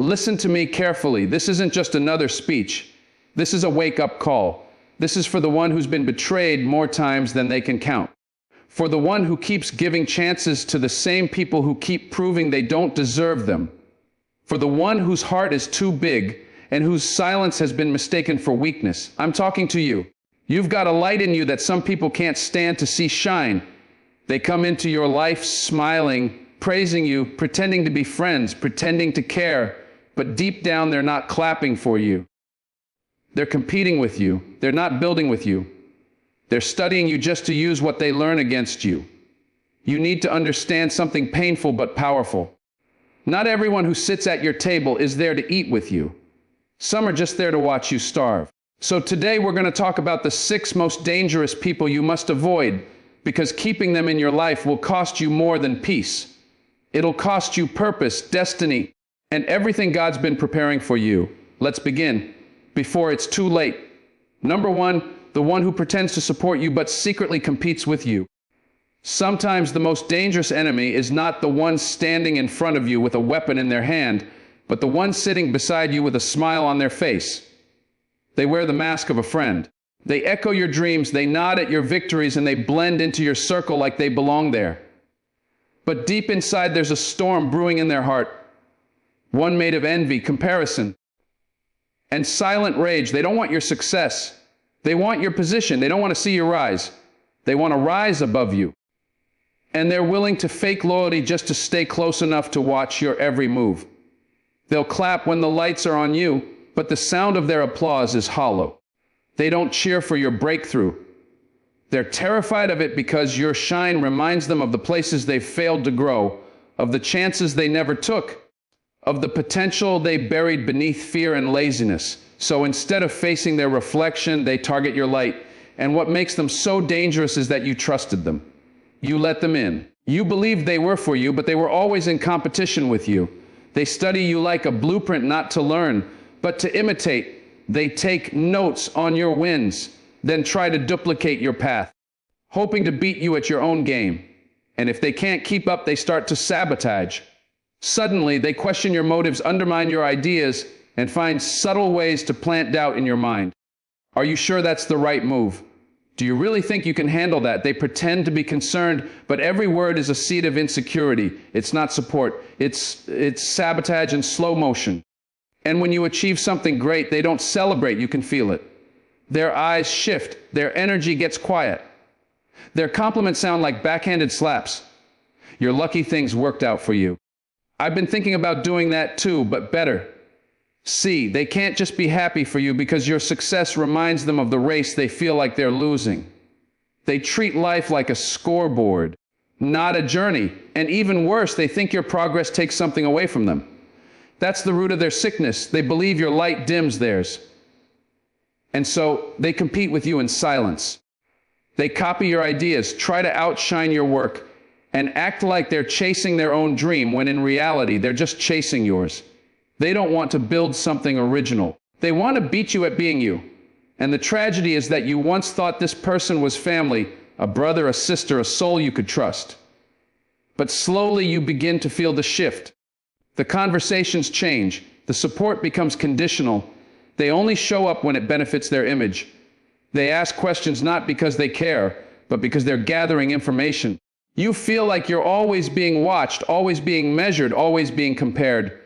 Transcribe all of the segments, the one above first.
Listen to me carefully. This isn't just another speech. This is a wake-up call. This is for the one who's been betrayed more times than they can count. For the one who keeps giving chances to the same people who keep proving they don't deserve them. For the one whose heart is too big and whose silence has been mistaken for weakness. I'm talking to you. You've got a light in you that some people can't stand to see shine. They come into your life smiling, praising you, pretending to be friends, pretending to care, but deep down they're not clapping for you. They're competing with you. They're not building with you. They're studying you just to use what they learn against you. You need to understand something painful but powerful. Not everyone who sits at your table is there to eat with you. Some are just there to watch you starve. So today we're going to talk about the 6 most dangerous people you must avoid, because keeping them in your life will cost you more than peace. It'll cost you purpose, destiny, and everything God's been preparing for you. Let's begin before it's too late. Number 1, the one who pretends to support you but secretly competes with you. Sometimes the most dangerous enemy is not the one standing in front of you with a weapon in their hand, but the one sitting beside you with a smile on their face. They wear the mask of a friend. They echo your dreams, they nod at your victories, and they blend into your circle like they belong there. But deep inside there's a storm brewing in their heart, one made of envy, comparison, and silent rage. They don't want your success. They want your position. They don't want to see you rise. They want to rise above you. And they're willing to fake loyalty just to stay close enough to watch your every move. They'll clap when the lights are on you, but the sound of their applause is hollow. They don't cheer for your breakthrough. They're terrified of it because your shine reminds them of the places they've failed to grow, of the chances they never took, of the potential they buried beneath fear and laziness. So instead of facing their reflection, they target your light. And what makes them so dangerous is that you trusted them. You let them in. You believed they were for you, but they were always in competition with you. They study you like a blueprint, not to learn, but to imitate. They take notes on your wins, then try to duplicate your path, hoping to beat you at your own game. And if they can't keep up, they start to sabotage. Suddenly, they question your motives, undermine your ideas, and find subtle ways to plant doubt in your mind. Are you sure that's the right move? Do you really think you can handle that? They pretend to be concerned, but every word is a seed of insecurity. It's not support. It's sabotage in slow motion. And when you achieve something great, they don't celebrate. You can feel it. Their eyes shift. Their energy gets quiet. Their compliments sound like backhanded slaps. Your lucky things worked out for you. I've been thinking about doing that too, but better. See, they can't just be happy for you because your success reminds them of the race they feel like they're losing. They treat life like a scoreboard, not a journey. And even worse, they think your progress takes something away from them. That's the root of their sickness. They believe your light dims theirs. And so they compete with you in silence. They copy your ideas, try to outshine your work, and act like they're chasing their own dream when in reality they're just chasing yours. They don't want to build something original. They want to beat you at being you. And the tragedy is that you once thought this person was family, a brother, a sister, a soul you could trust. But slowly you begin to feel the shift. The conversations change. The support becomes conditional. They only show up when it benefits their image. They ask questions not because they care, but because they're gathering information. You feel like you're always being watched, always being measured, always being compared.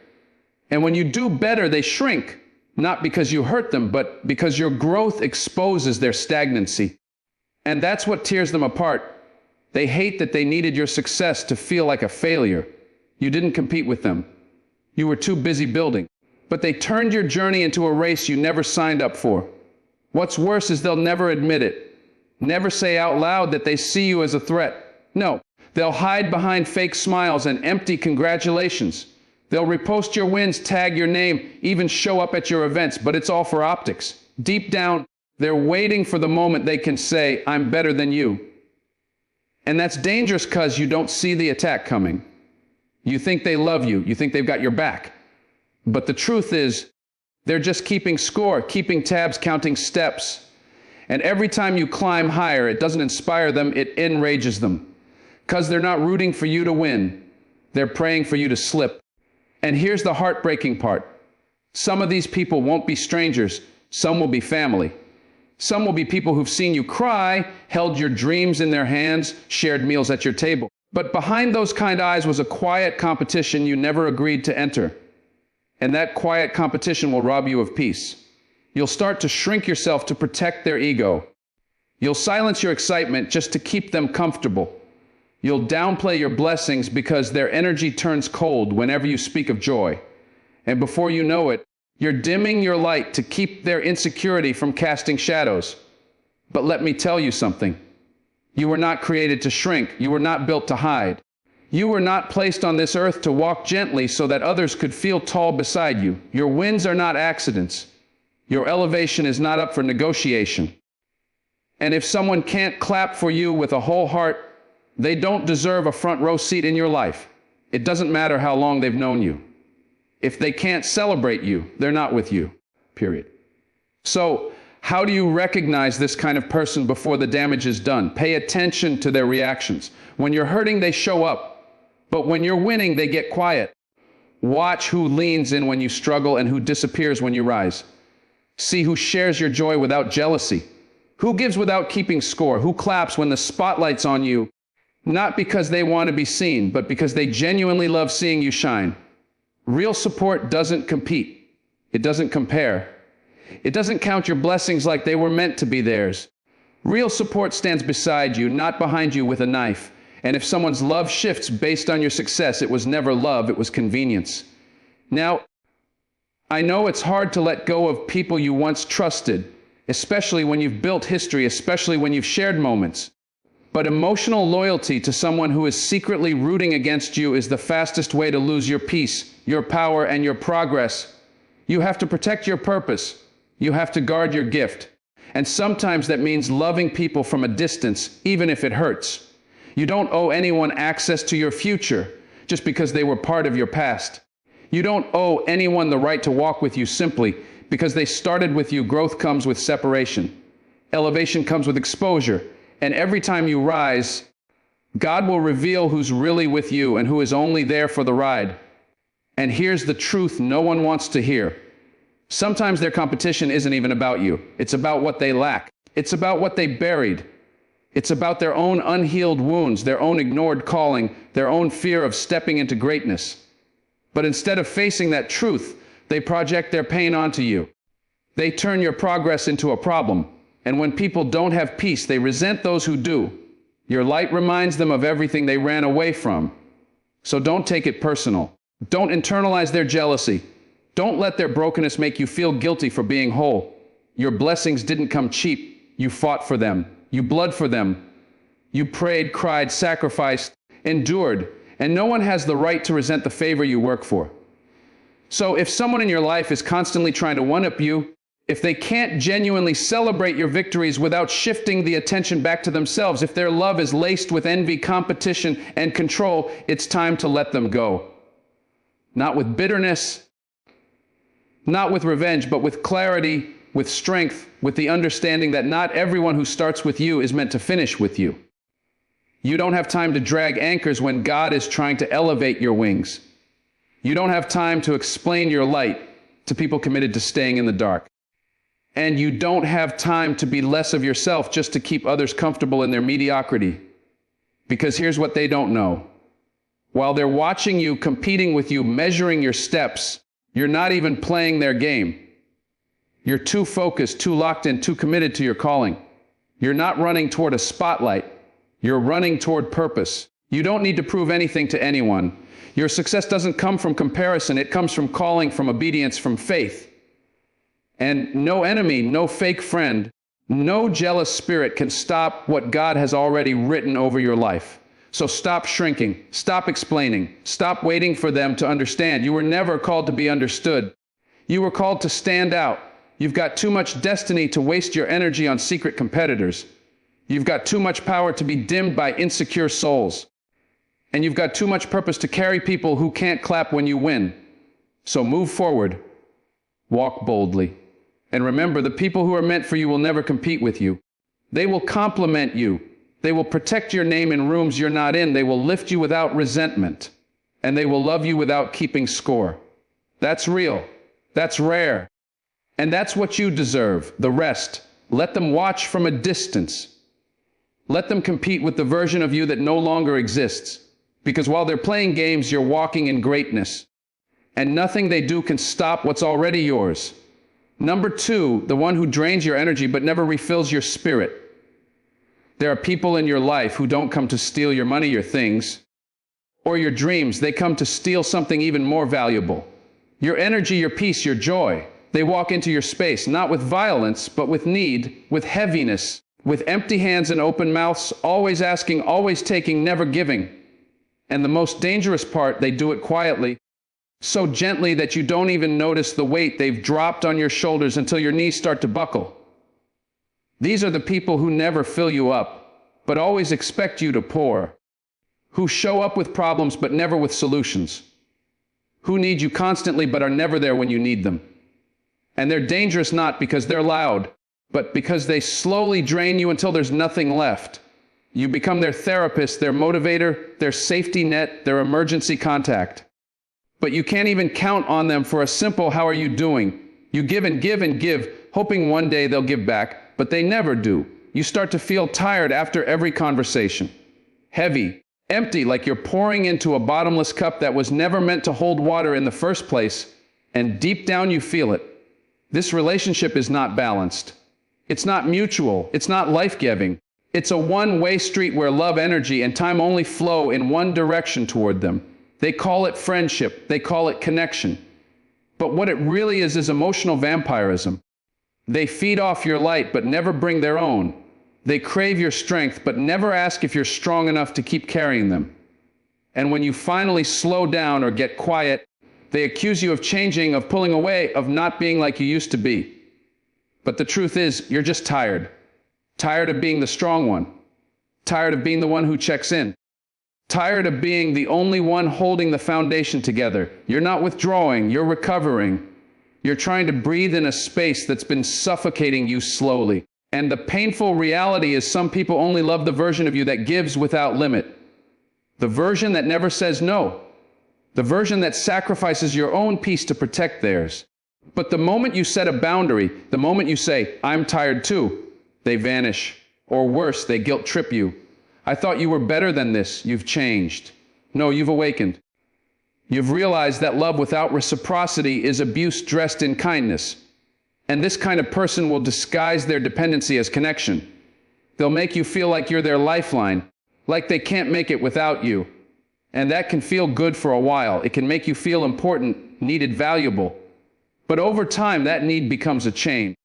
And when you do better, they shrink, not because you hurt them, but because your growth exposes their stagnancy. And that's what tears them apart. They hate that they needed your success to feel like a failure. You didn't compete with them. You were too busy building. But they turned your journey into a race you never signed up for. What's worse is they'll never admit it. Never say out loud that they see you as a threat. No, they'll hide behind fake smiles and empty congratulations. They'll repost your wins, tag your name, even show up at your events, but it's all for optics. Deep down, they're waiting for the moment they can say, I'm better than you. And that's dangerous because you don't see the attack coming. You think they love you. You think they've got your back. But the truth is, they're just keeping score, keeping tabs, counting steps. And every time you climb higher, it doesn't inspire them, it enrages them. Because they're not rooting for you to win. They're praying for you to slip. And here's the heartbreaking part. Some of these people won't be strangers. Some will be family. Some will be people who've seen you cry, held your dreams in their hands, shared meals at your table. But behind those kind eyes was a quiet competition you never agreed to enter. And that quiet competition will rob you of peace. You'll start to shrink yourself to protect their ego. You'll silence your excitement just to keep them comfortable. You'll downplay your blessings because their energy turns cold whenever you speak of joy. And before you know it, you're dimming your light to keep their insecurity from casting shadows. But let me tell you something. You were not created to shrink. You were not built to hide. You were not placed on this earth to walk gently so that others could feel tall beside you. Your wins are not accidents. Your elevation is not up for negotiation. And if someone can't clap for you with a whole heart, they don't deserve a front row seat in your life. It doesn't matter how long they've known you. If they can't celebrate you, they're not with you, period. So, how do you recognize this kind of person before the damage is done? Pay attention to their reactions. When you're hurting, they show up. But when you're winning, they get quiet. Watch who leans in when you struggle and who disappears when you rise. See who shares your joy without jealousy. Who gives without keeping score? Who claps when the spotlight's on you? Not because they want to be seen, but because they genuinely love seeing you shine. Real support doesn't compete. It doesn't compare. It doesn't count your blessings like they were meant to be theirs. Real support stands beside you, not behind you with a knife. And if someone's love shifts based on your success, it was never love, it was convenience. Now, I know it's hard to let go of people you once trusted, especially when you've built history, especially when you've shared moments. But emotional loyalty to someone who is secretly rooting against you is the fastest way to lose your peace, your power, and your progress. You have to protect your purpose. You have to guard your gift. And sometimes that means loving people from a distance, even if it hurts. You don't owe anyone access to your future just because they were part of your past. You don't owe anyone the right to walk with you simply because they started with you. Growth comes with separation. Elevation comes with exposure. And every time you rise, God will reveal who's really with you and who is only there for the ride. And here's the truth no one wants to hear. Sometimes their competition isn't even about you. It's about what they lack. It's about what they buried. It's about their own unhealed wounds, their own ignored calling, their own fear of stepping into greatness. But instead of facing that truth, they project their pain onto you. They turn your progress into a problem. And when people don't have peace, they resent those who do. Your light reminds them of everything they ran away from. So don't take it personal. Don't internalize their jealousy. Don't let their brokenness make you feel guilty for being whole. Your blessings didn't come cheap. You fought for them. You bled for them. You prayed, cried, sacrificed, endured. And no one has the right to resent the favor you work for. So if someone in your life is constantly trying to one-up you, if they can't genuinely celebrate your victories without shifting the attention back to themselves, if their love is laced with envy, competition, and control, it's time to let them go. Not with bitterness, not with revenge, but with clarity, with strength, with the understanding that not everyone who starts with you is meant to finish with you. You don't have time to drag anchors when God is trying to elevate your wings. You don't have time to explain your light to people committed to staying in the dark. And you don't have time to be less of yourself just to keep others comfortable in their mediocrity. Because here's what they don't know. While they're watching you, competing with you, measuring your steps, you're not even playing their game. You're too focused, too locked in, too committed to your calling. You're not running toward a spotlight. You're running toward purpose. You don't need to prove anything to anyone. Your success doesn't come from comparison. It comes from calling, from obedience, from faith. And no enemy, no fake friend, no jealous spirit can stop what God has already written over your life. So stop shrinking, stop explaining, stop waiting for them to understand. You were never called to be understood. You were called to stand out. You've got too much destiny to waste your energy on secret competitors. You've got too much power to be dimmed by insecure souls. And you've got too much purpose to carry people who can't clap when you win. So move forward, walk boldly. And remember, the people who are meant for you will never compete with you. They will compliment you. They will protect your name in rooms you're not in. They will lift you without resentment. and they will love you without keeping score. That's real. That's rare. And that's what you deserve, the rest. Let them watch from a distance. Let them compete with the version of you that no longer exists. Because while they're playing games, you're walking in greatness. And nothing they do can stop what's already yours. Number two, the one who drains your energy but never refills your spirit. There are people in your life who don't come to steal your money, your things, or your dreams. They come to steal something even more valuable. Your energy, your peace, your joy. They walk into your space, not with violence, but with need, with heaviness, with empty hands and open mouths, always asking, always taking, never giving. And the most dangerous part, they do it quietly, so gently that you don't even notice the weight they've dropped on your shoulders until your knees start to buckle. These are the people who never fill you up, but always expect you to pour, who show up with problems but never with solutions, who need you constantly but are never there when you need them. And they're dangerous not because they're loud, but because they slowly drain you until there's nothing left. You become their therapist, their motivator, their safety net, their emergency contact. But you can't even count on them for a simple "how are you doing?" You give and give and give, hoping one day they'll give back, but they never do. You start to feel tired after every conversation. Heavy, empty, like you're pouring into a bottomless cup that was never meant to hold water in the first place, and deep down you feel it. This relationship is not balanced. It's not mutual. It's not life-giving. It's a one-way street where love, energy, and time only flow in one direction toward them. They call it friendship. They call it connection. But what it really is emotional vampirism. They feed off your light, but never bring their own. They crave your strength, but never ask if you're strong enough to keep carrying them. And when you finally slow down or get quiet, they accuse you of changing, of pulling away, of not being like you used to be. But the truth is, you're just tired. Tired of being the strong one. Tired of being the one who checks in. Tired of being the only one holding the foundation together. You're not withdrawing, you're recovering. You're trying to breathe in a space that's been suffocating you slowly. And the painful reality is some people only love the version of you that gives without limit. The version that never says no. The version that sacrifices your own peace to protect theirs. But the moment you set a boundary, the moment you say, "I'm tired too," they vanish. Or worse, they guilt trip you. "I thought you were better than this. You've changed." No, you've awakened. You've realized that love without reciprocity is abuse dressed in kindness. And this kind of person will disguise their dependency as connection. They'll make you feel like you're their lifeline, like they can't make it without you. And that can feel good for a while. It can make you feel important, needed, valuable. But over time, that need becomes a chain.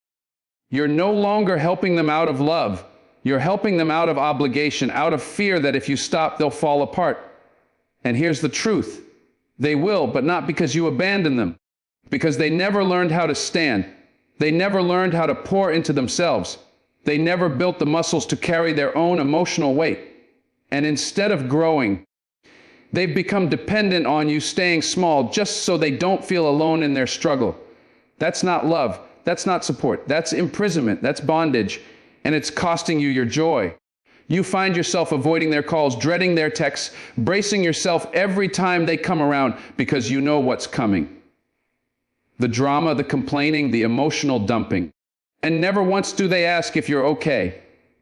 You're no longer helping them out of love. You're helping them out of obligation, out of fear that if you stop, they'll fall apart. And here's the truth. They will, but not because you abandon them. Because they never learned how to stand. They never learned how to pour into themselves. They never built the muscles to carry their own emotional weight. And instead of growing, they've become dependent on you staying small just so they don't feel alone in their struggle. That's not love. That's not support. That's imprisonment. That's bondage. And it's costing you your joy. You find yourself avoiding their calls, dreading their texts, bracing yourself every time they come around because you know what's coming. The drama, the complaining, the emotional dumping. And never once do they ask if you're okay.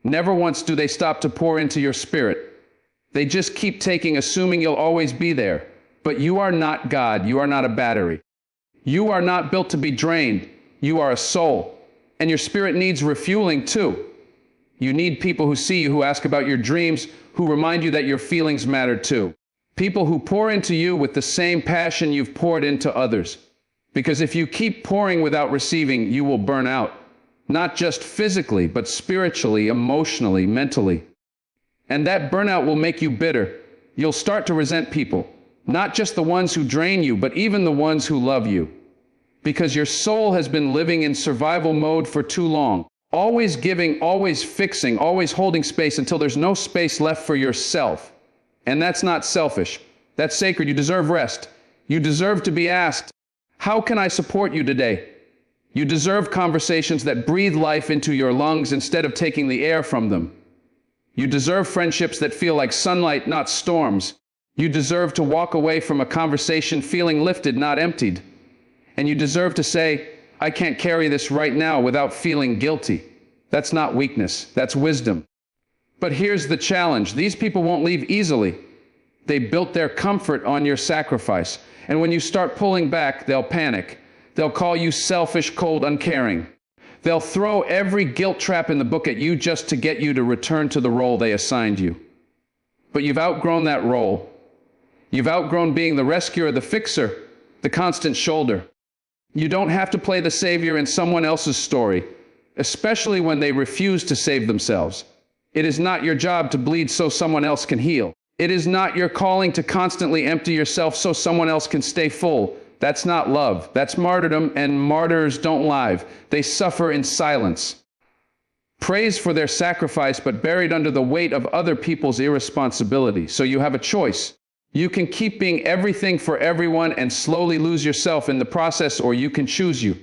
Never once do they stop to pour into your spirit. They just keep taking, assuming you'll always be there. But you are not God. You are not a battery. You are not built to be drained. You are a soul. And your spirit needs refueling too. You need people who see you, who ask about your dreams, who remind you that your feelings matter too. People who pour into you with the same passion you've poured into others. Because if you keep pouring without receiving, you will burn out. Not just physically, but spiritually, emotionally, mentally. And that burnout will make you bitter. You'll start to resent people. Not just the ones who drain you, but even the ones who love you. Because your soul has been living in survival mode for too long. Always giving, always fixing, always holding space until there's no space left for yourself. And that's not selfish. That's sacred. You deserve rest. You deserve to be asked, "How can I support you today?" You deserve conversations that breathe life into your lungs instead of taking the air from them. You deserve friendships that feel like sunlight, not storms. You deserve to walk away from a conversation feeling lifted, not emptied. And you deserve to say, I can't carry this right now without feeling guilty. That's not weakness, that's wisdom. But here's the challenge. These people won't leave easily. They built their comfort on your sacrifice. And when you start pulling back, they'll panic. They'll call you selfish, cold, uncaring. They'll throw every guilt trap in the book at you just to get you to return to the role they assigned you. But you've outgrown that role. You've outgrown being the rescuer, the fixer, the constant shoulder. You don't have to play the savior in someone else's story, especially when they refuse to save themselves. It is not your job to bleed so someone else can heal. It is not your calling to constantly empty yourself so someone else can stay full. That's not love. That's martyrdom, and martyrs don't lie. They suffer in silence. Praise for their sacrifice, but buried under the weight of other people's irresponsibility. So you have a choice. You can keep being everything for everyone and slowly lose yourself in the process, or you can choose you.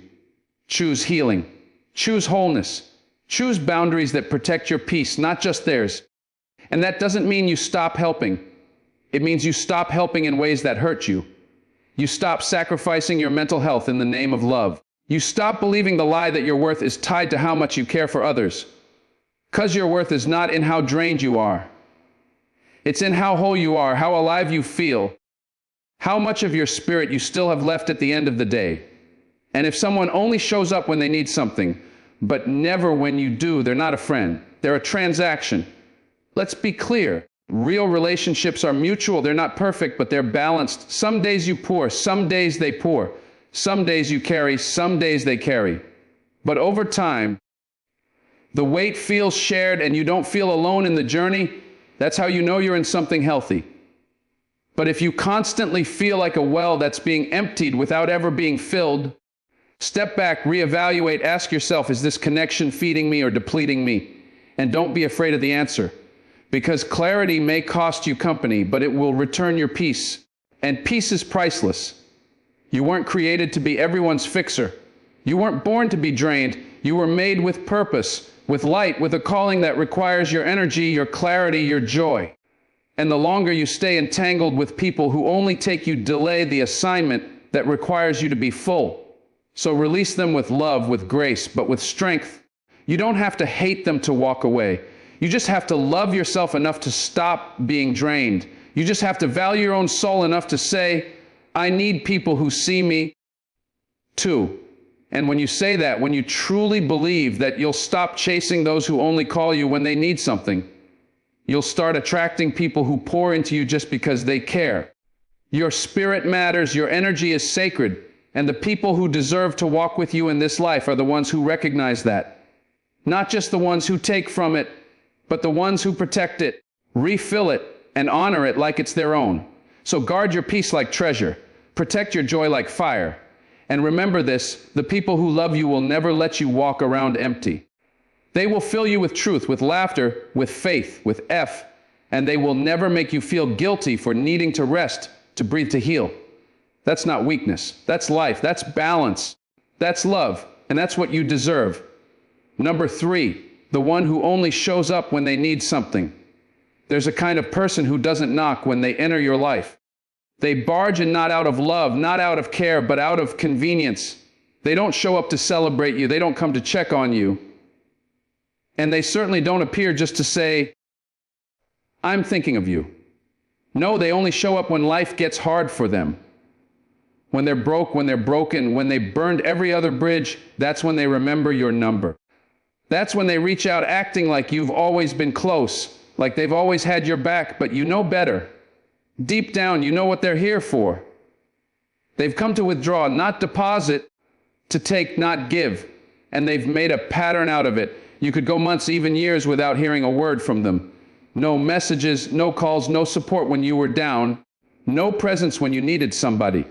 Choose healing. Choose wholeness. Choose boundaries that protect your peace, not just theirs. And that doesn't mean you stop helping. It means you stop helping in ways that hurt you. You stop sacrificing your mental health in the name of love. You stop believing the lie that your worth is tied to how much you care for others. 'Cause your worth is not in how drained you are. It's in how whole you are, how alive you feel, how much of your spirit you still have left at the end of the day. And if someone only shows up when they need something, but never when you do, they're not a friend. They're a transaction. Let's be clear. Real relationships are mutual. They're not perfect, but they're balanced. Some days you pour, some days they pour. Some days you carry, some days they carry. But over time, the weight feels shared and you don't feel alone in the journey. That's how you know you're in something healthy. But if you constantly feel like a well that's being emptied without ever being filled, step back, reevaluate, ask yourself, is this connection feeding me or depleting me? And don't be afraid of the answer. Because clarity may cost you company, but it will return your peace. And peace is priceless. You weren't created to be everyone's fixer. You weren't born to be drained. You were made with purpose, with light, with a calling that requires your energy, your clarity, your joy. And the longer you stay entangled with people who only take you delay the assignment that requires you to be full. So release them with love, with grace, but with strength. You don't have to hate them to walk away. You just have to love yourself enough to stop being drained. You just have to value your own soul enough to say, I need people who see me too. And when you say that, when you truly believe that, you'll stop chasing those who only call you when they need something. You'll start attracting people who pour into you just because they care. Your spirit matters, your energy is sacred, and the people who deserve to walk with you in this life are the ones who recognize that. Not just the ones who take from it, but the ones who protect it, refill it, and honor it like it's their own. So guard your peace like treasure. Protect your joy like fire. And remember this, the people who love you will never let you walk around empty. They will fill you with truth, with laughter, with faith, with and they will never make you feel guilty for needing to rest, to breathe, to heal. That's not weakness. That's life. That's balance. That's love. And that's what you deserve. Number 3, the one who only shows up when they need something. There's a kind of person who doesn't knock when they enter your life. They barge in not out of love, not out of care, but out of convenience. They don't show up to celebrate you. They don't come to check on you. And they certainly don't appear just to say, I'm thinking of you. No, they only show up when life gets hard for them. When they're broke, when they're broken, when they burned every other bridge, that's when they remember your number. That's when they reach out acting like you've always been close, like they've always had your back, but you know better. Deep down, you know what they're here for. They've come to withdraw, not deposit, to take, not give. And they've made a pattern out of it. You could go months, even years, without hearing a word from them. No messages, no calls, no support when you were down, no presence when you needed somebody.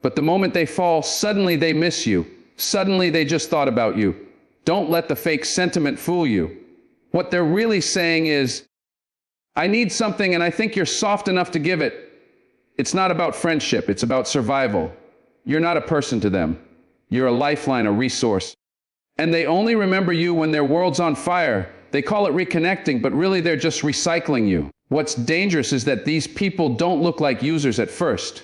But the moment they fall, suddenly they miss you. Suddenly they just thought about you. Don't let the fake sentiment fool you. What they're really saying is, I need something and I think you're soft enough to give it. It's not about friendship, it's about survival. You're not a person to them. You're a lifeline, a resource. And they only remember you when their world's on fire. They call it reconnecting, but really they're just recycling you. What's dangerous is that these people don't look like users at first.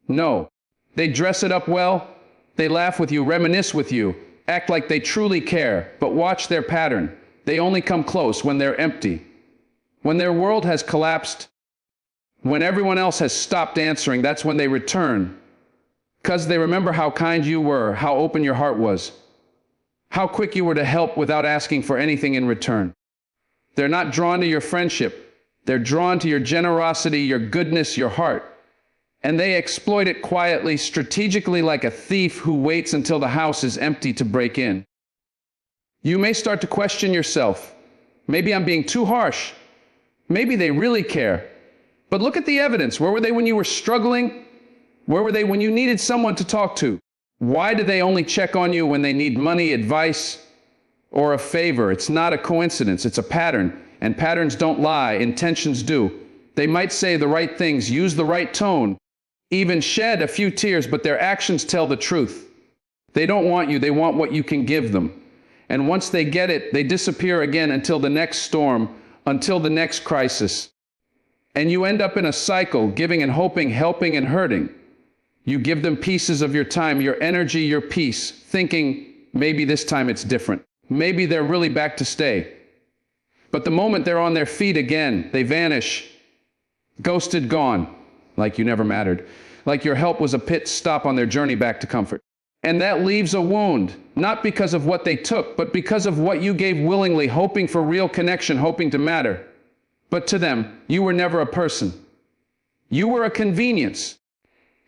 No, they dress it up well, they laugh with you, reminisce with you, act like they truly care, but watch their pattern. They only come close when they're empty. When their world has collapsed, when everyone else has stopped answering, that's when they return. Because they remember how kind you were, how open your heart was, how quick you were to help without asking for anything in return. They're not drawn to your friendship. They're drawn to your generosity, your goodness, your heart. And they exploit it quietly, strategically, like a thief who waits until the house is empty to break in. You may start to question yourself. Maybe I'm being too harsh. Maybe they really care. But look at the evidence. Where were they when you were struggling? Where were they when you needed someone to talk to? Why do they only check on you when they need money, advice, or a favor? It's not a coincidence. It's a pattern. And patterns don't lie. Intentions do. They might say the right things, use the right tone, even shed a few tears, but their actions tell the truth. They don't want you. They want what you can give them. And once they get it, they disappear again until the next storm, until the next crisis. And you end up in a cycle, giving and hoping, helping and hurting. You give them pieces of your time, your energy, your peace, thinking maybe this time it's different. Maybe they're really back to stay. But the moment they're on their feet again, they vanish. Ghosted, gone, like you never mattered. Like your help was a pit stop on their journey back to comfort. And that leaves a wound, not because of what they took, but because of what you gave willingly, hoping for real connection, hoping to matter. But to them, you were never a person. You were a convenience.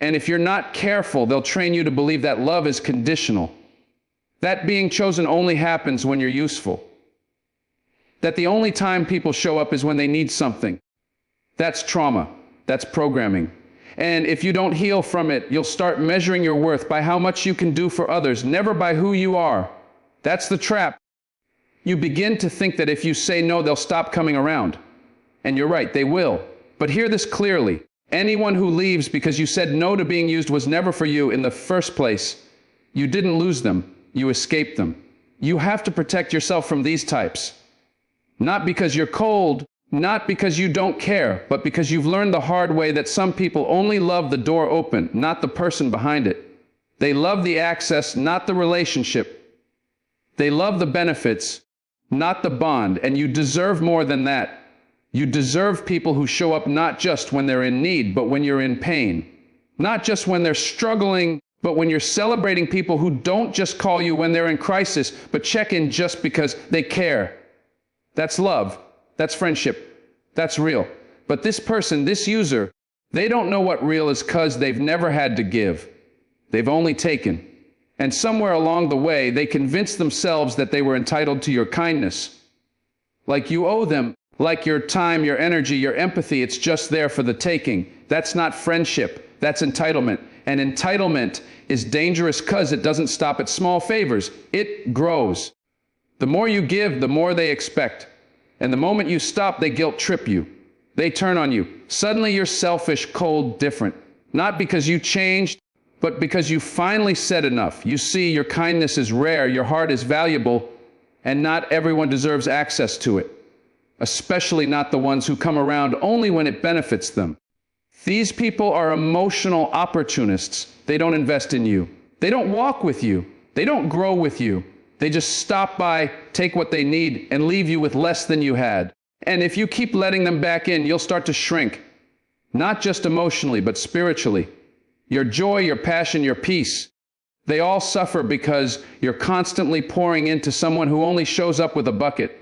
And if you're not careful, they'll train you to believe that love is conditional. That being chosen only happens when you're useful. That the only time people show up is when they need something. That's trauma. That's programming. And if you don't heal from it, you'll start measuring your worth by how much you can do for others, never by who you are. That's the trap. You begin to think that if you say no, they'll stop coming around. And you're right, they will. But hear this clearly. Anyone who leaves because you said no to being used was never for you in the first place. You didn't lose them. You escaped them. You have to protect yourself from these types. Not because you're cold, not because you don't care, but because you've learned the hard way that some people only love the door open, not the person behind it. They love the access, not the relationship. They love the benefits, not the bond, and you deserve more than that. You deserve people who show up not just when they're in need, but when you're in pain. Not just when they're struggling, but when you're celebrating people who don't just call you when they're in crisis, but check in just because they care. That's love. That's friendship. That's real. But this person, this user, they don't know what real is because they've never had to give. They've only taken. And somewhere along the way, they convinced themselves that they were entitled to your kindness. Like you owe them. Like your time, your energy, your empathy, it's just there for the taking. That's not friendship. That's entitlement. And entitlement is dangerous because it doesn't stop at small favors. It grows. The more you give, the more they expect. And the moment you stop, they guilt trip you. They turn on you. Suddenly you're selfish, cold, different. Not because you changed, but because you finally said enough. You see, your kindness is rare, your heart is valuable, and not everyone deserves access to it. Especially not the ones who come around only when it benefits them. These people are emotional opportunists. They don't invest in you. They don't walk with you. They don't grow with you. They just stop by, take what they need, and leave you with less than you had. And if you keep letting them back in, you'll start to shrink. Not just emotionally, but spiritually. Your joy, your passion, your peace. They all suffer because you're constantly pouring into someone who only shows up with a bucket.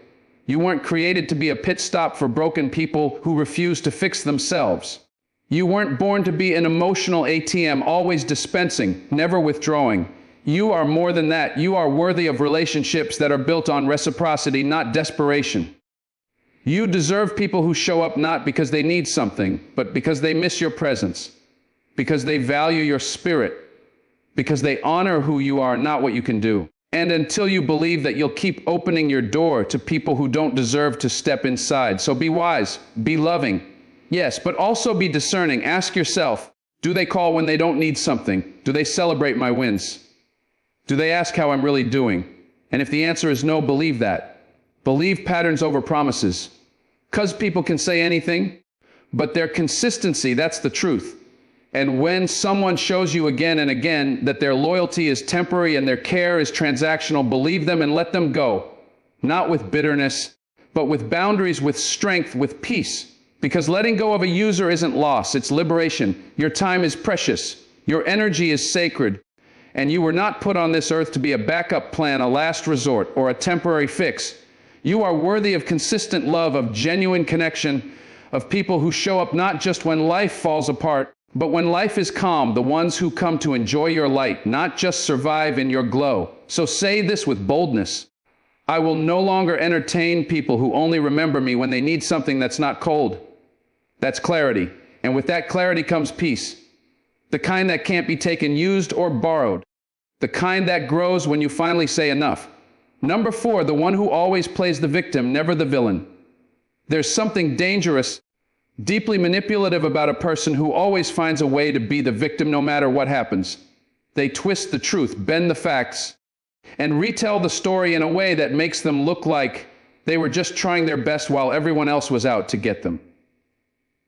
You weren't created to be a pit stop for broken people who refuse to fix themselves. You weren't born to be an emotional ATM, always dispensing, never withdrawing. You are more than that. You are worthy of relationships that are built on reciprocity, not desperation. You deserve people who show up not because they need something, but because they miss your presence, because they value your spirit, because they honor who you are, not what you can do. And until you believe that you'll keep opening your door to people who don't deserve to step inside. So be wise, be loving. Yes, but also be discerning. Ask yourself, do they call when they don't need something? Do they celebrate my wins? Do they ask how I'm really doing? And if the answer is no, believe that. Believe patterns over promises. 'Cause people can say anything, but their consistency, that's the truth. And when someone shows you again and again that their loyalty is temporary and their care is transactional, believe them and let them go. Not with bitterness, but with boundaries, with strength, with peace. Because letting go of a user isn't loss, it's liberation. Your time is precious. Your energy is sacred. And you were not put on this earth to be a backup plan, a last resort, or a temporary fix. You are worthy of consistent love, of genuine connection, of people who show up not just when life falls apart, but when life is calm, the ones who come to enjoy your light, not just survive in your glow. So say this with boldness. I will no longer entertain people who only remember me when they need something that's not cold. That's clarity. And with that clarity comes peace. The kind that can't be taken, used, or borrowed. The kind that grows when you finally say enough. Number 4, the one who always plays the victim, never the villain. There's something dangerous, deeply manipulative about a person who always finds a way to be the victim no matter what happens. They twist the truth, bend the facts, and retell the story in a way that makes them look like they were just trying their best while everyone else was out to get them.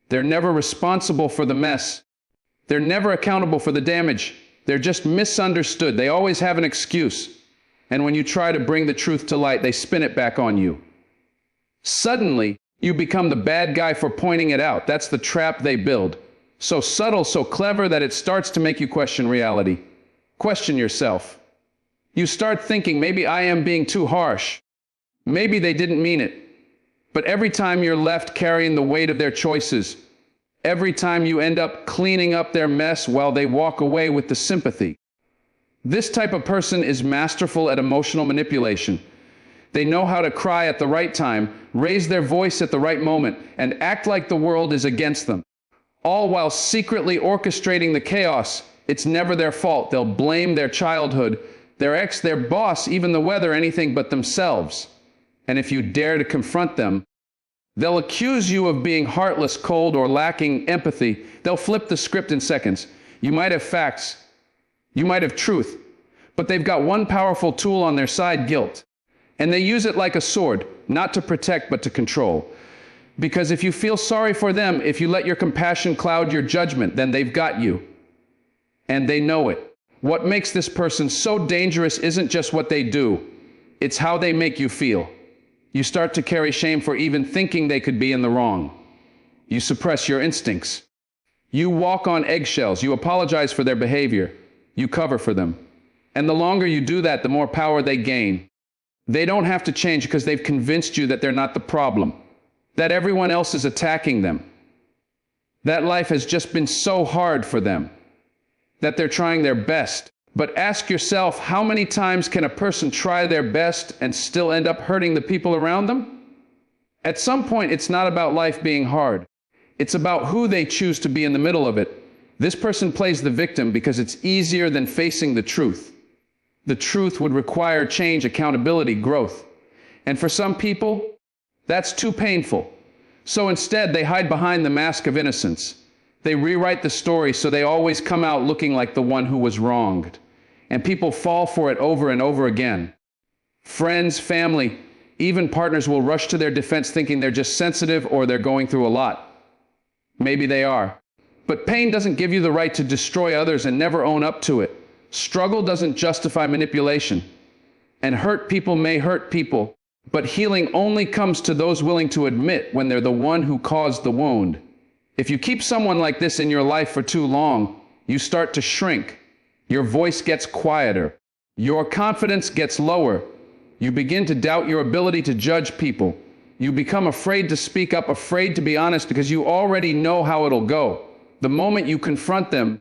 They're never responsible for the mess. They're never accountable for the damage. They're just misunderstood. They always have an excuse. And when you try to bring the truth to light, they spin it back on you. Suddenly, you become the bad guy for pointing it out. That's the trap they build. So subtle, so clever that it starts to make you question reality. Question yourself. You start thinking, maybe I am being too harsh. Maybe they didn't mean it. But every time you're left carrying the weight of their choices, every time you end up cleaning up their mess while they walk away with the sympathy. This type of person is masterful at emotional manipulation. They know how to cry at the right time, raise their voice at the right moment, and act like the world is against them. All while secretly orchestrating the chaos. It's never their fault. They'll blame their childhood, their ex, their boss, even the weather, anything but themselves. And if you dare to confront them, they'll accuse you of being heartless, cold, or lacking empathy. They'll flip the script in seconds. You might have facts. You might have truth. But they've got one powerful tool on their side, guilt. And they use it like a sword, not to protect, but to control. Because if you feel sorry for them, if you let your compassion cloud your judgment, then they've got you. And they know it. What makes this person so dangerous isn't just what they do. It's how they make you feel. You start to carry shame for even thinking they could be in the wrong. You suppress your instincts. You walk on eggshells. You apologize for their behavior. You cover for them. And the longer you do that, the more power they gain. They don't have to change because they've convinced you that they're not the problem, that everyone else is attacking them, that life has just been so hard for them, that they're trying their best. But ask yourself, how many times can a person try their best and still end up hurting the people around them? At some point, it's not about life being hard. It's about who they choose to be in the middle of it. This person plays the victim because it's easier than facing the truth. The truth would require change, accountability, growth. And for some people, that's too painful. So instead, they hide behind the mask of innocence. They rewrite the story so they always come out looking like the one who was wronged. And people fall for it over and over again. Friends, family, even partners will rush to their defense thinking they're just sensitive or they're going through a lot. Maybe they are. But pain doesn't give you the right to destroy others and never own up to it. Struggle doesn't justify manipulation. And hurt people may hurt people, but healing only comes to those willing to admit when they're the one who caused the wound. If you keep someone like this in your life for too long, you start to shrink. Your voice gets quieter. Your confidence gets lower. You begin to doubt your ability to judge people. You become afraid to speak up, afraid to be honest because you already know how it'll go. The moment you confront them,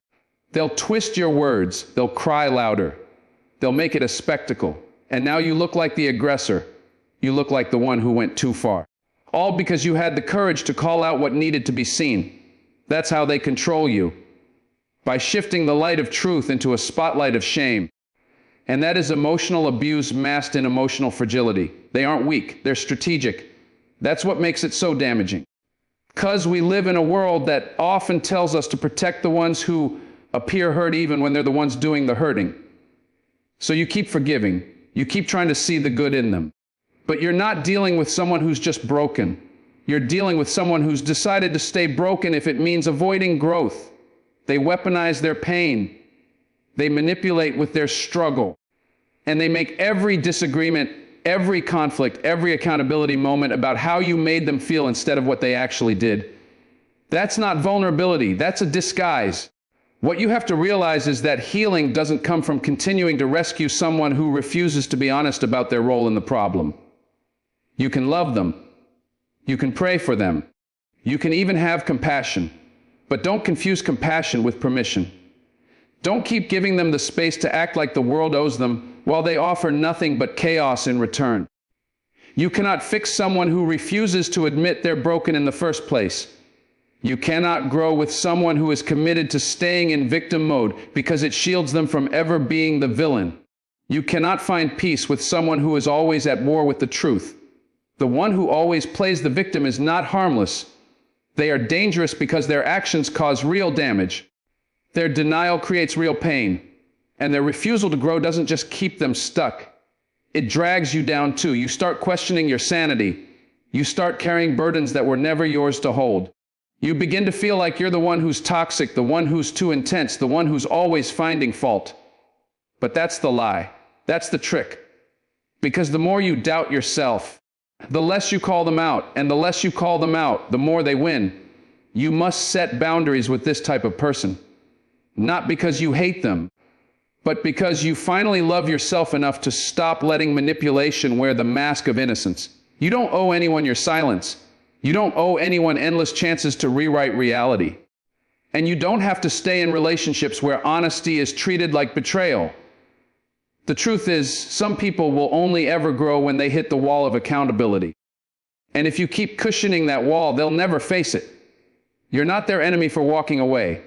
they'll twist your words. They'll cry louder. They'll make it a spectacle. And now you look like the aggressor. You look like the one who went too far. All because you had the courage to call out what needed to be seen. That's how they control you. By shifting the light of truth into a spotlight of shame. And that is emotional abuse masked in emotional fragility. They aren't weak. They're strategic. That's what makes it so damaging. Because we live in a world that often tells us to protect the ones who appear hurt even when they're the ones doing the hurting. So you keep forgiving. You keep trying to see the good in them. But you're not dealing with someone who's just broken. You're dealing with someone who's decided to stay broken if it means avoiding growth. They weaponize their pain. They manipulate with their struggle. And they make every disagreement, every conflict, every accountability moment about how you made them feel instead of what they actually did. That's not vulnerability, that's a disguise. What you have to realize is that healing doesn't come from continuing to rescue someone who refuses to be honest about their role in the problem. You can love them. You can pray for them. You can even have compassion. But don't confuse compassion with permission. Don't keep giving them the space to act like the world owes them while they offer nothing but chaos in return. You cannot fix someone who refuses to admit they're broken in the first place. You cannot grow with someone who is committed to staying in victim mode because it shields them from ever being the villain. You cannot find peace with someone who is always at war with the truth. The one who always plays the victim is not harmless. They are dangerous because their actions cause real damage. Their denial creates real pain. And their refusal to grow doesn't just keep them stuck. It drags you down too. You start questioning your sanity. You start carrying burdens that were never yours to hold. You begin to feel like you're the one who's toxic, the one who's too intense, the one who's always finding fault. But that's the lie. That's the trick. Because the more you doubt yourself, the less you call them out, and the less you call them out, the more they win. You must set boundaries with this type of person. Not because you hate them, but because you finally love yourself enough to stop letting manipulation wear the mask of innocence. You don't owe anyone your silence. You don't owe anyone endless chances to rewrite reality. And you don't have to stay in relationships where honesty is treated like betrayal. The truth is, some people will only ever grow when they hit the wall of accountability. And if you keep cushioning that wall, they'll never face it. You're not their enemy for walking away.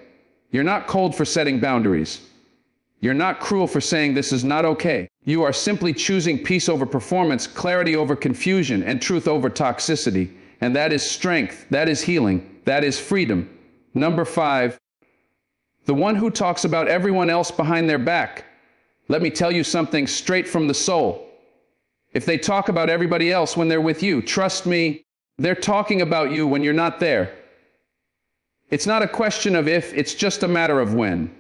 You're not cold for setting boundaries. You're not cruel for saying this is not okay. You are simply choosing peace over performance, clarity over confusion, and truth over toxicity. And that is strength, that is healing, that is freedom. Number 5, the one who talks about everyone else behind their back. Let me tell you something straight from the soul. If they talk about everybody else when they're with you, trust me, they're talking about you when you're not there. It's not a question of if, it's just a matter of when.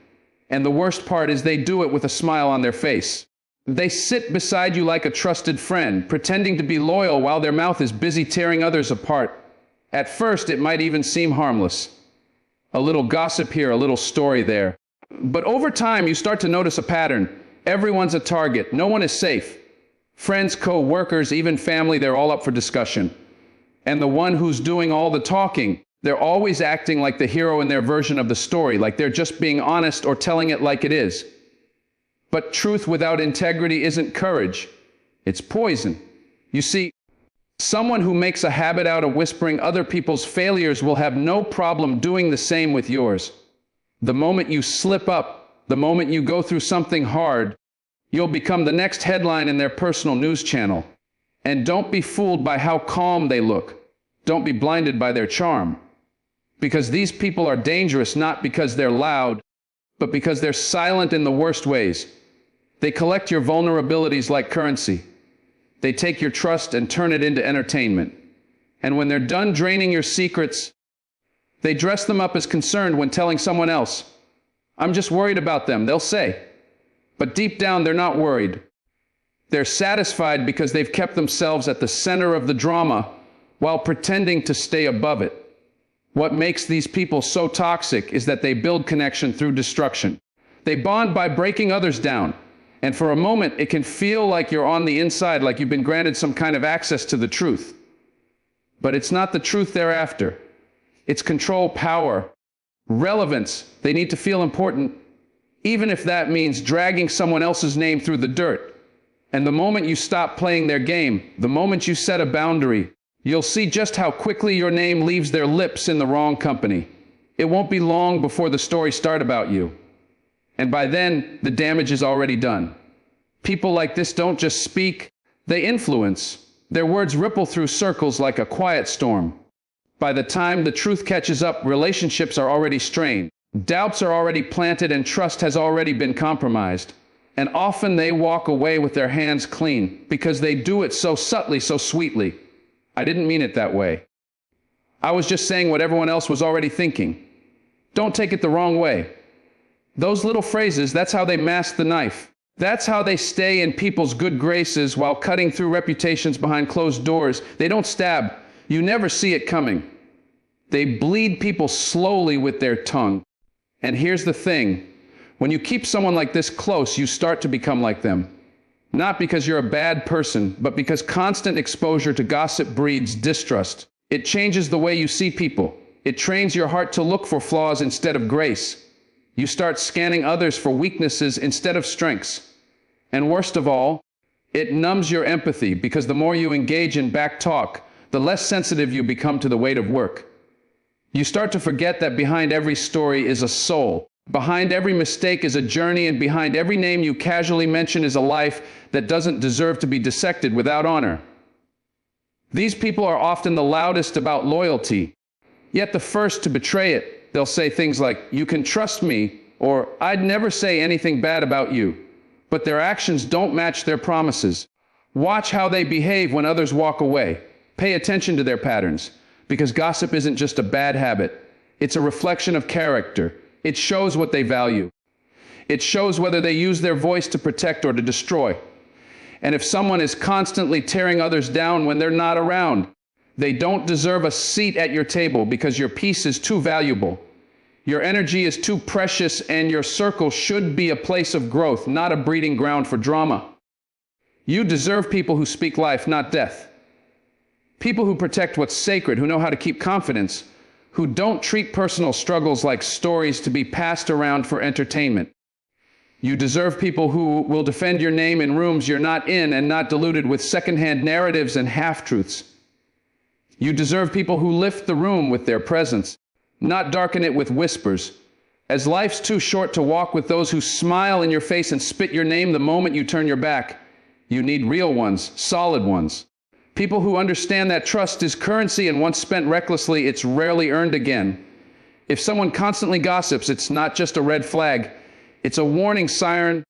And the worst part is they do it with a smile on their face. They sit beside you like a trusted friend, pretending to be loyal while their mouth is busy tearing others apart. At first, it might even seem harmless. A little gossip here, a little story there. But over time, you start to notice a pattern. Everyone's a target. No one is safe. Friends, co-workers, even family, they're all up for discussion. And the one who's doing all the talking, they're always acting like the hero in their version of the story, like they're just being honest or telling it like it is. But truth without integrity isn't courage. It's poison. You see, someone who makes a habit out of whispering other people's failures will have no problem doing the same with yours. The moment you slip up, the moment you go through something hard, you'll become the next headline in their personal news channel. And don't be fooled by how calm they look. Don't be blinded by their charm. Because these people are dangerous not because they're loud, but because they're silent in the worst ways. They collect your vulnerabilities like currency. They take your trust and turn it into entertainment. And when they're done draining your secrets, they dress them up as concerned when telling someone else. I'm just worried about them, they'll say. But deep down, they're not worried. They're satisfied because they've kept themselves at the center of the drama while pretending to stay above it. What makes these people so toxic is that they build connection through destruction. They bond by breaking others down. And for a moment, it can feel like you're on the inside, like you've been granted some kind of access to the truth. But it's not the truth they're after. It's control, power, relevance. They need to feel important, even if that means dragging someone else's name through the dirt. And the moment you stop playing their game, the moment you set a boundary, you'll see just how quickly your name leaves their lips in the wrong company. It won't be long before the stories start about you. And by then, the damage is already done. People like this don't just speak, they influence. Their words ripple through circles like a quiet storm. By the time the truth catches up, relationships are already strained. Doubts are already planted and trust has already been compromised. And often they walk away with their hands clean because they do it so subtly, so sweetly. I didn't mean it that way. I was just saying what everyone else was already thinking. Don't take it the wrong way. Those little phrases, that's how they mask the knife. That's how they stay in people's good graces while cutting through reputations behind closed doors. They don't stab. You never see it coming. They bleed people slowly with their tongue. And here's the thing. When you keep someone like this close, you start to become like them. Not because you're a bad person, but because constant exposure to gossip breeds distrust. It changes the way you see people. It trains your heart to look for flaws instead of grace. You start scanning others for weaknesses instead of strengths. And worst of all, it numbs your empathy because the more you engage in back talk, the less sensitive you become to the weight of work. You start to forget that behind every story is a soul. Behind every mistake is a journey, and behind every name you casually mention is a life that doesn't deserve to be dissected without honor. These people are often the loudest about loyalty, yet the first to betray it. They'll say things like, "You can trust me," or "I'd never say anything bad about you." But their actions don't match their promises. Watch how they behave when others walk away. Pay attention to their patterns, because gossip isn't just a bad habit. It's a reflection of character. It shows what they value. It shows whether they use their voice to protect or to destroy. And if someone is constantly tearing others down when they're not around, they don't deserve a seat at your table because your peace is too valuable. Your energy is too precious, and your circle should be a place of growth, not a breeding ground for drama. You deserve people who speak life, not death. People who protect what's sacred, who know how to keep confidence, who don't treat personal struggles like stories to be passed around for entertainment. You deserve people who will defend your name in rooms you're not in and not diluted with secondhand narratives and half-truths. You deserve people who lift the room with their presence, not darken it with whispers. As life's too short to walk with those who smile in your face and spit your name the moment you turn your back, you need real ones, solid ones. People who understand that trust is currency, and once spent recklessly, it's rarely earned again. If someone constantly gossips, it's not just a red flag. It's a warning siren,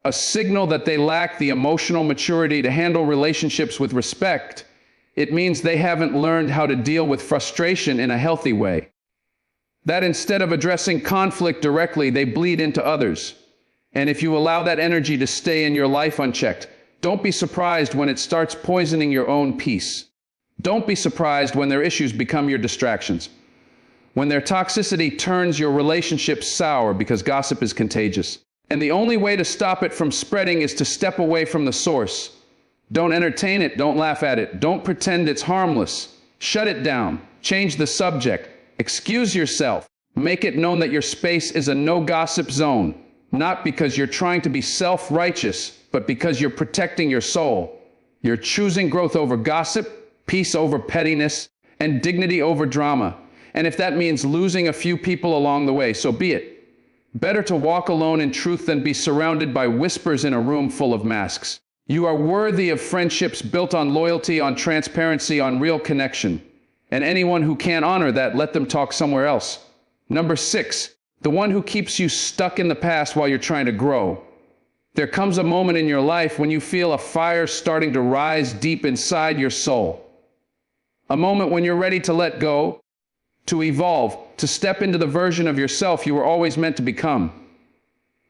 a signal that they lack the emotional maturity to handle relationships with respect. It means they haven't learned how to deal with frustration in a healthy way. That instead of addressing conflict directly, they bleed into others. And if you allow that energy to stay in your life unchecked, don't be surprised when it starts poisoning your own peace. Don't be surprised when their issues become your distractions. When their toxicity turns your relationships sour, because gossip is contagious. And the only way to stop it from spreading is to step away from the source. Don't entertain it, don't laugh at it, don't pretend it's harmless. Shut it down, change the subject, excuse yourself. Make it known that your space is a no-gossip zone, not because you're trying to be self-righteous, but because you're protecting your soul. You're choosing growth over gossip, peace over pettiness, and dignity over drama. And if that means losing a few people along the way, so be it. Better to walk alone in truth than be surrounded by whispers in a room full of masks. You are worthy of friendships built on loyalty, on transparency, on real connection. And anyone who can't honor that, let them talk somewhere else. Number 6, the one who keeps you stuck in the past while you're trying to grow. There comes a moment in your life when you feel a fire starting to rise deep inside your soul. A moment when you're ready to let go, to evolve, to step into the version of yourself you were always meant to become.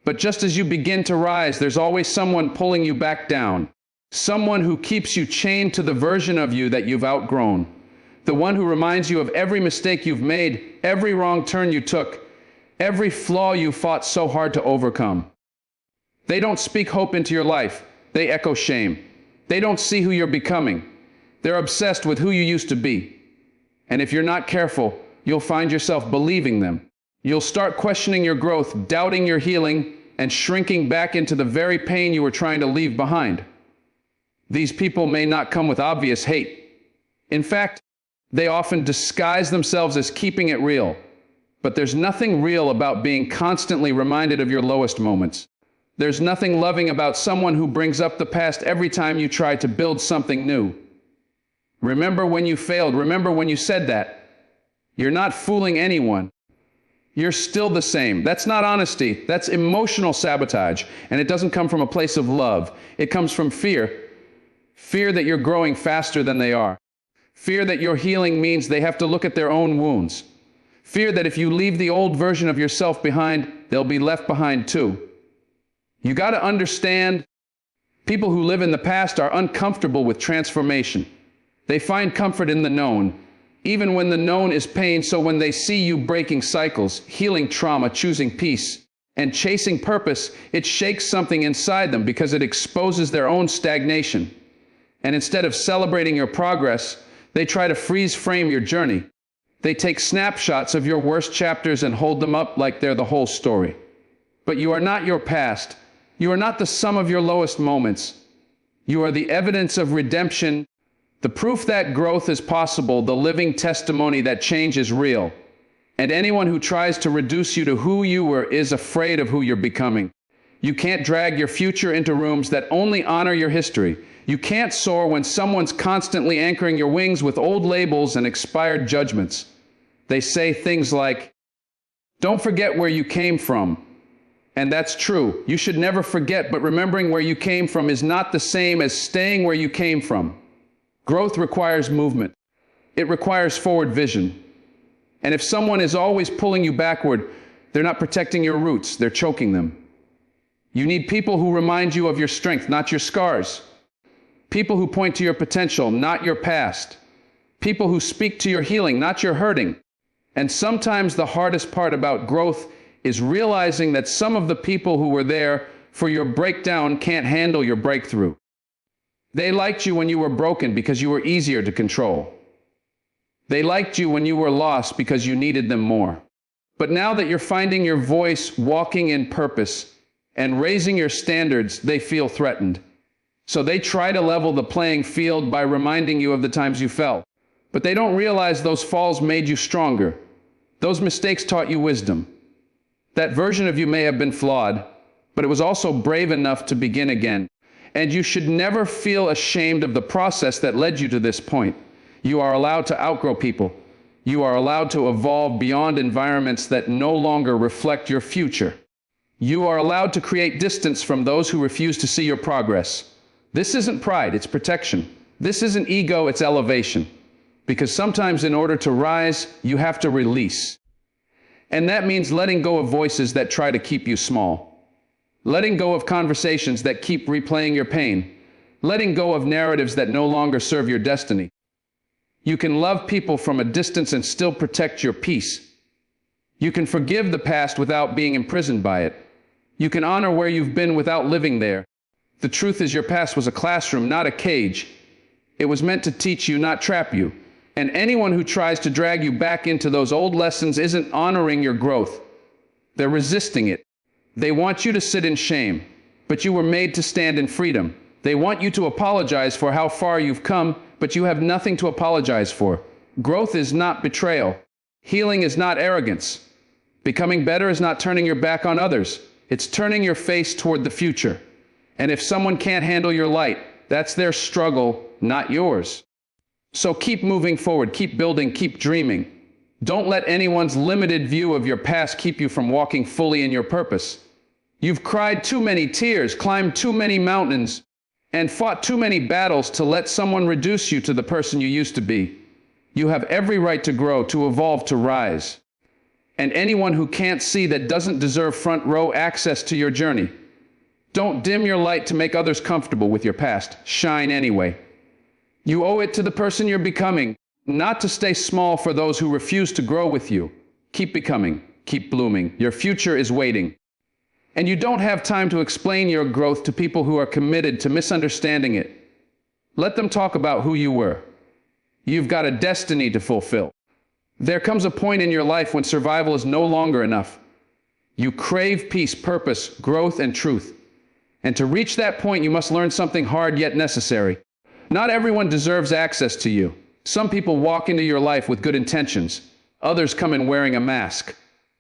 But just as you begin to rise, there's always someone pulling you back down. Someone who keeps you chained to the version of you that you've outgrown. The one who reminds you of every mistake you've made, every wrong turn you took, every flaw you fought so hard to overcome. They don't speak hope into your life. They echo shame. They don't see who you're becoming. They're obsessed with who you used to be. And if you're not careful, you'll find yourself believing them. You'll start questioning your growth, doubting your healing, and shrinking back into the very pain you were trying to leave behind. These people may not come with obvious hate. In fact, they often disguise themselves as keeping it real. But there's nothing real about being constantly reminded of your lowest moments. There's nothing loving about someone who brings up the past every time you try to build something new. Remember when you failed. Remember when you said that. You're not fooling anyone. You're still the same. That's not honesty. That's emotional sabotage. And it doesn't come from a place of love. It comes from fear. Fear that you're growing faster than they are. Fear that your healing means they have to look at their own wounds. Fear that if you leave the old version of yourself behind, they'll be left behind too. You got to understand, people who live in the past are uncomfortable with transformation. They find comfort in the known, even when the known is pain. So when they see you breaking cycles, healing trauma, choosing peace, and chasing purpose, it shakes something inside them because it exposes their own stagnation. And instead of celebrating your progress, they try to freeze frame your journey. They take snapshots of your worst chapters and hold them up like they're the whole story. But you are not your past. You are not the sum of your lowest moments. You are the evidence of redemption, the proof that growth is possible, the living testimony that change is real. And anyone who tries to reduce you to who you were is afraid of who you're becoming. You can't drag your future into rooms that only honor your history. You can't soar when someone's constantly anchoring your wings with old labels and expired judgments. They say things like, "Don't forget where you came from." And that's true. You should never forget, but remembering where you came from is not the same as staying where you came from. Growth requires movement. It requires forward vision. And if someone is always pulling you backward, they're not protecting your roots, they're choking them. You need people who remind you of your strength, not your scars. People who point to your potential, not your past. People who speak to your healing, not your hurting. And sometimes the hardest part about growth is realizing that some of the people who were there for your breakdown can't handle your breakthrough. They liked you when you were broken because you were easier to control. They liked you when you were lost because you needed them more. But now that you're finding your voice, walking in purpose, and raising your standards, they feel threatened. So they try to level the playing field by reminding you of the times you fell. But they don't realize those falls made you stronger. Those mistakes taught you wisdom. That version of you may have been flawed, but it was also brave enough to begin again. And you should never feel ashamed of the process that led you to this point. You are allowed to outgrow people. You are allowed to evolve beyond environments that no longer reflect your future. You are allowed to create distance from those who refuse to see your progress. This isn't pride, it's protection. This isn't ego, it's elevation. Because sometimes in order to rise, you have to release. And that means letting go of voices that try to keep you small. Letting go of conversations that keep replaying your pain. Letting go of narratives that no longer serve your destiny. You can love people from a distance and still protect your peace. You can forgive the past without being imprisoned by it. You can honor where you've been without living there. The truth is, your past was a classroom, not a cage. It was meant to teach you, not trap you. And anyone who tries to drag you back into those old lessons isn't honoring your growth. They're resisting it. They want you to sit in shame, but you were made to stand in freedom. They want you to apologize for how far you've come, but you have nothing to apologize for. Growth is not betrayal. Healing is not arrogance. Becoming better is not turning your back on others. It's turning your face toward the future. And if someone can't handle your light, that's their struggle, not yours. So keep moving forward, keep building, keep dreaming. Don't let anyone's limited view of your past keep you from walking fully in your purpose. You've cried too many tears, climbed too many mountains, and fought too many battles to let someone reduce you to the person you used to be. You have every right to grow, to evolve, to rise. And anyone who can't see that doesn't deserve front row access to your journey. Don't dim your light to make others comfortable with your past. Shine anyway. You owe it to the person you're becoming, not to stay small for those who refuse to grow with you. Keep becoming, keep blooming. Your future is waiting. And you don't have time to explain your growth to people who are committed to misunderstanding it. Let them talk about who you were. You've got a destiny to fulfill. There comes a point in your life when survival is no longer enough. You crave peace, purpose, growth, and truth. And to reach that point, you must learn something hard yet necessary. Not everyone deserves access to you. Some people walk into your life with good intentions. Others come in wearing a mask.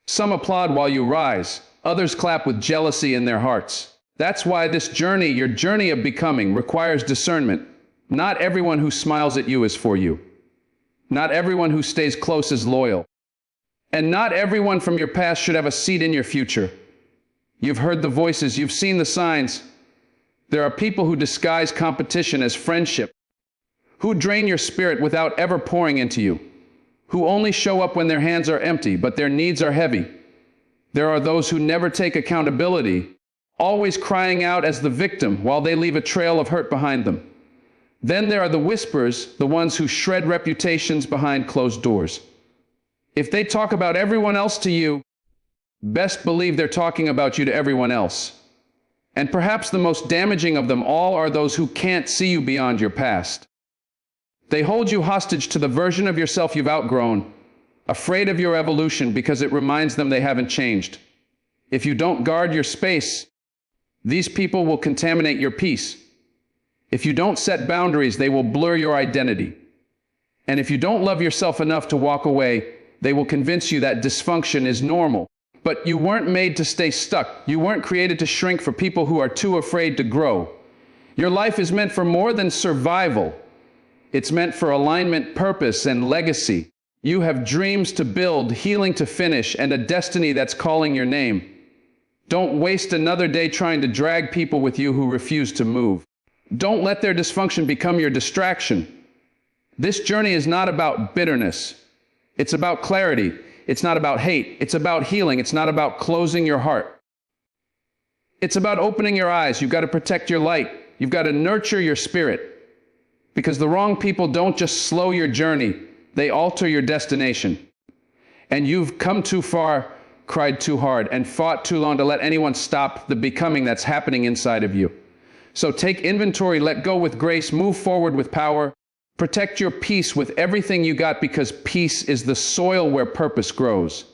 Some applaud while you rise. Others clap with jealousy in their hearts. That's why this journey, your journey of becoming, requires discernment. Not everyone who smiles at you is for you. Not everyone who stays close is loyal. And not everyone from your past should have a seat in your future. You've heard the voices, you've seen the signs. There are people who disguise competition as friendship. who drain your spirit without ever pouring into you, who only show up when their hands are empty but their needs are heavy. There are those who never take accountability, always crying out as the victim while they leave a trail of hurt behind them. Then there are the whisperers, the ones who shred reputations behind closed doors. If they talk about everyone else to you, best believe they're talking about you to everyone else. And perhaps the most damaging of them all are those who can't see you beyond your past. They hold you hostage to the version of yourself you've outgrown, afraid of your evolution because it reminds them they haven't changed. If you don't guard your space, these people will contaminate your peace. If you don't set boundaries, they will blur your identity. And if you don't love yourself enough to walk away, they will convince you that dysfunction is normal. But you weren't made to stay stuck. You weren't created to shrink for people who are too afraid to grow. Your life is meant for more than survival. It's meant for alignment, purpose, and legacy. You have dreams to build, healing to finish, and a destiny that's calling your name. Don't waste another day trying to drag people with you who refuse to move. Don't let their dysfunction become your distraction. This journey is not about bitterness. It's about clarity. It's not about hate. It's about healing. It's not about closing your heart. It's about opening your eyes. You've got to protect your light. You've got to nurture your spirit. Because the wrong people don't just slow your journey, they alter your destination. And you've come too far, cried too hard, and fought too long to let anyone stop the becoming that's happening inside of you. So take inventory, let go with grace, move forward with power. Protect your peace with everything you got, because peace is the soil where purpose grows.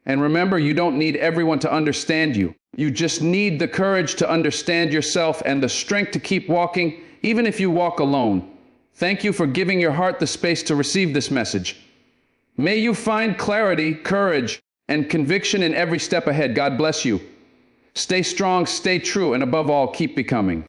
And remember, you don't need everyone to understand you. You just need the courage to understand yourself and the strength to keep walking, even if you walk alone. Thank you for giving your heart the space to receive this message. May you find clarity, courage, and conviction in every step ahead. God bless you. Stay strong, stay true, and above all, keep becoming.